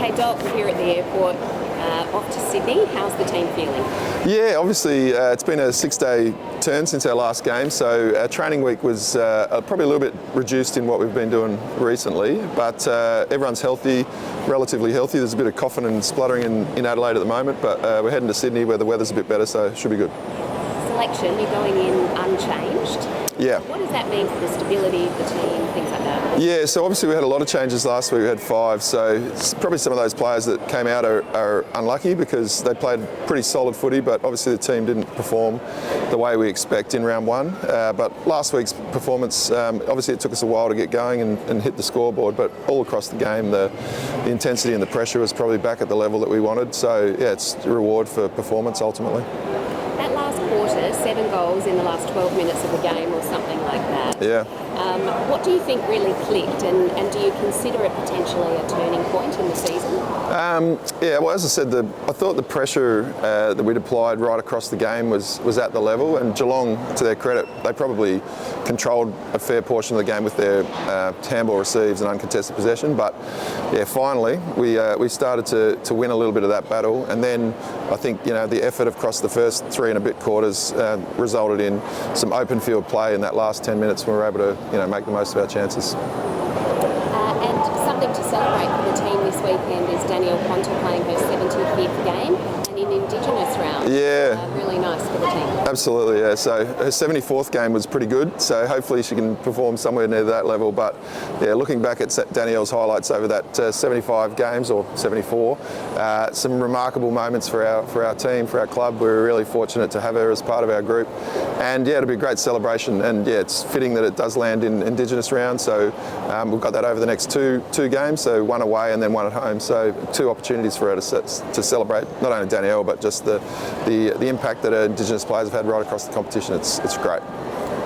Okay, Doc, here at the airport, off to Sydney. How's the team feeling? Yeah, obviously it's been a 6-day turn since our last game, so our training week was probably a little bit reduced in what we've been doing recently, but everyone's healthy, relatively healthy. There's a bit of coughing and spluttering in Adelaide at the moment, but we're heading to Sydney where the weather's a bit better, so it should be good. Selection, you're going in unchanged. Yeah. What does that mean for the stability of the team, things like that? Yeah, so obviously we had a lot of changes last week. We had 5, so it's probably some of those players that came out are unlucky because they played pretty solid footy, but obviously the team didn't perform the way we expect in round 1. But last week's performance, obviously it took us a while to get going and hit the scoreboard, but all across the game the intensity and the pressure was probably back at the level that we wanted. So yeah, it's a reward for performance ultimately. That last quarter, 7 goals in the last 12 minutes of the game or something like that. Yeah. What do you think really clicked, and do you consider it potentially a turning point in the season? Yeah, well, as I said, I thought the pressure that we'd applied right across the game was at the level, and Geelong, to their credit, they probably controlled a fair portion of the game with their handball receives and uncontested possession, but yeah, finally we started to win a little bit of that battle, and then I think the effort across the first 3 and a bit quarters resulted in some open field play in that last 10 minutes when we were able to make the most of our chances. And something to celebrate for the team this weekend is Danielle Ponta playing her 75th game and in Indigenous round. Yeah. Really nice for the team. Absolutely, yeah. So her 74th game was pretty good, so hopefully she can perform somewhere near that level. But yeah, looking back at Danielle's highlights over that 75 games or 74, some remarkable moments for our team, for our club. We were really fortunate to have her as part of our group, and yeah, it'll be a great celebration. And yeah, it's fitting that it does land in Indigenous round. So we've got that over the next two games, so 1 away and then 1 at home. So 2 opportunities for her to celebrate not only Danielle but just the impact that Indigenous players have had right across the competition. It's great.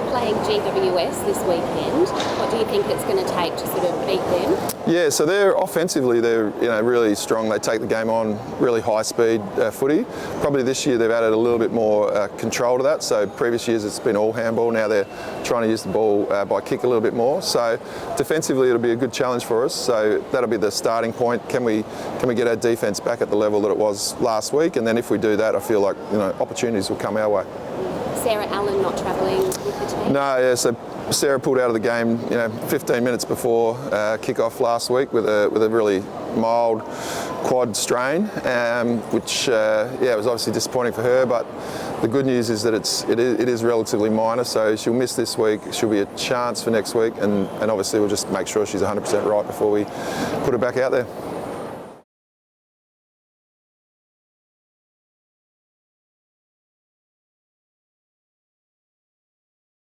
Playing GWS this weekend, what do you think it's going to take to sort of beat them? Yeah, so they're offensively, they're really strong. They take the game on, really high speed footy. Probably this year they've added a little bit more control to that. So previous years it's been all handball. Now they're trying to use the ball by kick a little bit more. So defensively it'll be a good challenge for us. So that'll be the starting point. Can we get our defence back at the level that it was last week? And then if we do that, I feel like opportunities will come our way. Sarah Allen not travelling with the team? No, yeah, so Sarah pulled out of the game 15 minutes before kick-off last week with a really mild quad strain, which was obviously disappointing for her, but the good news is that it is relatively minor, so she'll miss this week. She'll be a chance for next week, and obviously we'll just make sure she's 100% right before we put her back out there.